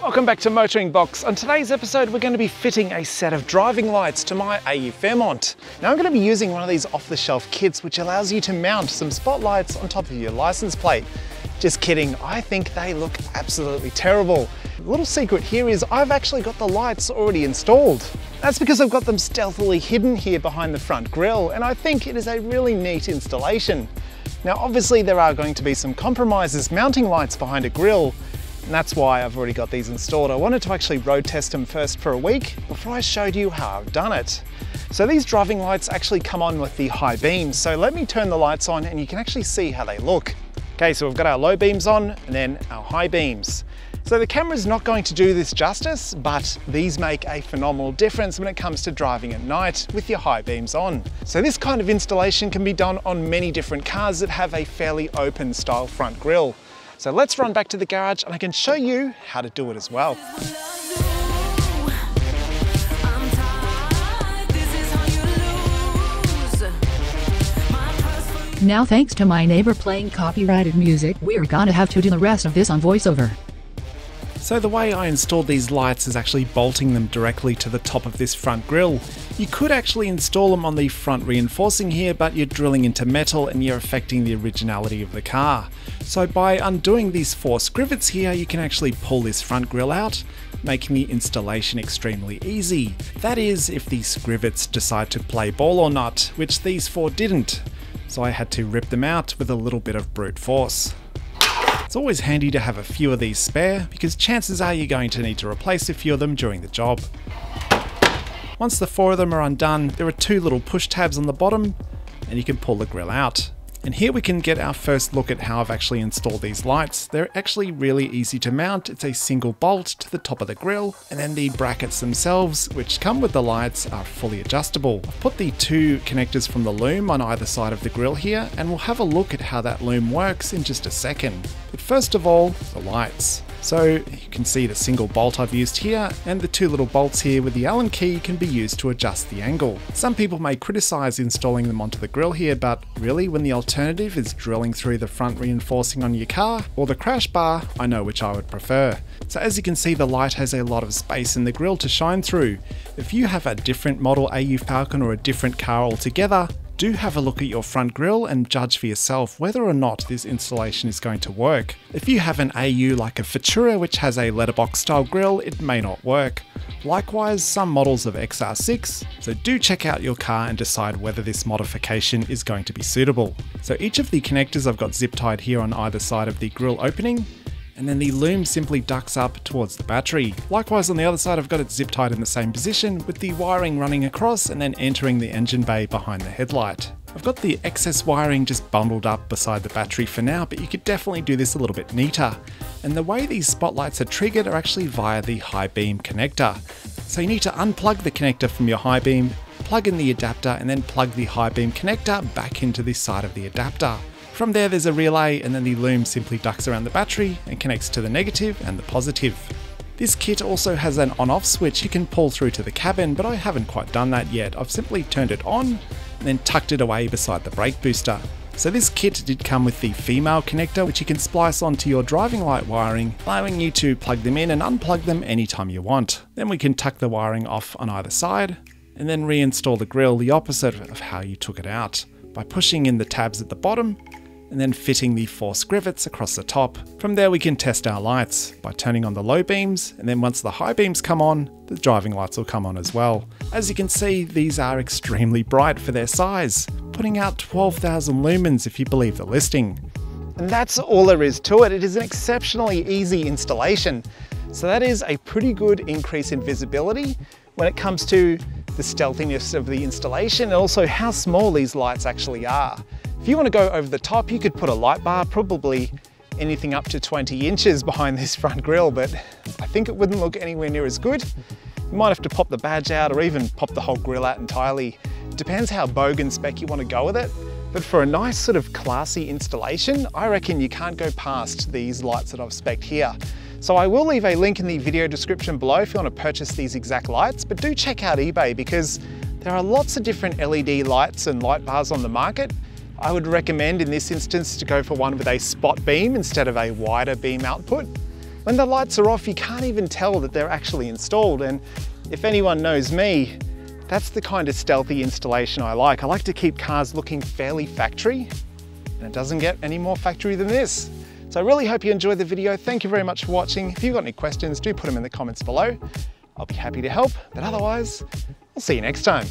Welcome back to MotoringBox. On today's episode, we're going to be fitting a set of driving lights to my AU Fairmont. Now I'm going to be using one of these off-the-shelf kits which allows you to mount some spotlights on top of your license plate. Just kidding, I think they look absolutely terrible. The little secret here is I've actually got the lights already installed. That's because I've got them stealthily hidden here behind the front grille, and I think it is a really neat installation. Now obviously there are going to be some compromises mounting lights behind a grille, and that's why I've already got these installed. I wanted to actually road test them first for a week before I showed you how I've done it. So these driving lights actually come on with the high beams. So let me turn the lights on and you can actually see how they look. Okay, so we've got our low beams on and then our high beams. So the camera's not going to do this justice, but these make a phenomenal difference when it comes to driving at night with your high beams on. So this kind of installation can be done on many different cars that have a fairly open style front grille. So let's run back to the garage and I can show you how to do it as well. Now thanks to my neighbor playing copyrighted music, we're gonna have to do the rest of this on voiceover. So the way I installed these lights is actually bolting them directly to the top of this front grille. You could actually install them on the front reinforcing here, but you're drilling into metal and you're affecting the originality of the car. So by undoing these 4 scrivets here, you can actually pull this front grille out, making the installation extremely easy. That is, if these scrivets decide to play ball or not, which these 4 didn't. So I had to rip them out with a little bit of brute force. It's always handy to have a few of these spare, because chances are you're going to need to replace a few of them during the job. Once the 4 of them are undone, there are 2 little push tabs on the bottom, and you can pull the grille out. And here we can get our first look at how I've actually installed these lights. They're actually really easy to mount. It's a single bolt to the top of the grille, and then the brackets themselves, which come with the lights, are fully adjustable. I've put the 2 connectors from the loom on either side of the grille here, and we'll have a look at how that loom works in just a second. But first of all, the lights. So you can see the single bolt I've used here, and the 2 little bolts here with the Allen key can be used to adjust the angle. Some people may criticize installing them onto the grille here, but really when the alternative is drilling through the front reinforcing on your car or the crash bar, I know which I would prefer. So as you can see, the light has a lot of space in the grille to shine through. If you have a different model AU Falcon or a different car altogether, do have a look at your front grille and judge for yourself whether or not this installation is going to work. If you have an AU like a Futura which has a letterbox style grille, it may not work. Likewise, some models of XR6, so do check out your car and decide whether this modification is going to be suitable. So each of the connectors I've got zip tied here on either side of the grille opening, and then the loom simply ducks up towards the battery. Likewise on the other side I've got it zip tied in the same position with the wiring running across and then entering the engine bay behind the headlight. I've got the excess wiring just bundled up beside the battery for now, but you could definitely do this a little bit neater. And the way these spotlights are triggered are actually via the high beam connector. So you need to unplug the connector from your high beam, plug in the adapter, and then plug the high beam connector back into the side of the adapter. From there there's a relay, and then the loom simply ducks around the battery and connects to the negative and the positive. This kit also has an on-off switch you can pull through to the cabin, but I haven't quite done that yet. I've simply turned it on and then tucked it away beside the brake booster. So this kit did come with the female connector, which you can splice onto your driving light wiring, allowing you to plug them in and unplug them anytime you want. Then we can tuck the wiring off on either side and then reinstall the grille the opposite of how you took it out, by pushing in the tabs at the bottom and then fitting the 4 scrivets across the top. From there we can test our lights by turning on the low beams, and then once the high beams come on, the driving lights will come on as well. As you can see, these are extremely bright for their size, putting out 12,000 lumens if you believe the listing. And that's all there is to it. It is an exceptionally easy installation. So that is a pretty good increase in visibility when it comes to the stealthiness of the installation and also how small these lights actually are. If you want to go over the top, you could put a light bar, probably anything up to 20 inches behind this front grille, but I think it wouldn't look anywhere near as good. You might have to pop the badge out or even pop the whole grille out entirely. It depends how bogan spec you want to go with it. But for a nice sort of classy installation, I reckon you can't go past these lights that I've spec'd here. So I will leave a link in the video description below if you want to purchase these exact lights, but do check out eBay because there are lots of different LED lights and light bars on the market. I would recommend in this instance to go for one with a spot beam instead of a wider beam output. When the lights are off, you can't even tell that they're actually installed. And if anyone knows me, that's the kind of stealthy installation I like. I like to keep cars looking fairly factory, and it doesn't get any more factory than this. So I really hope you enjoyed the video. Thank you very much for watching. If you've got any questions, do put them in the comments below. I'll be happy to help, but otherwise, I'll see you next time.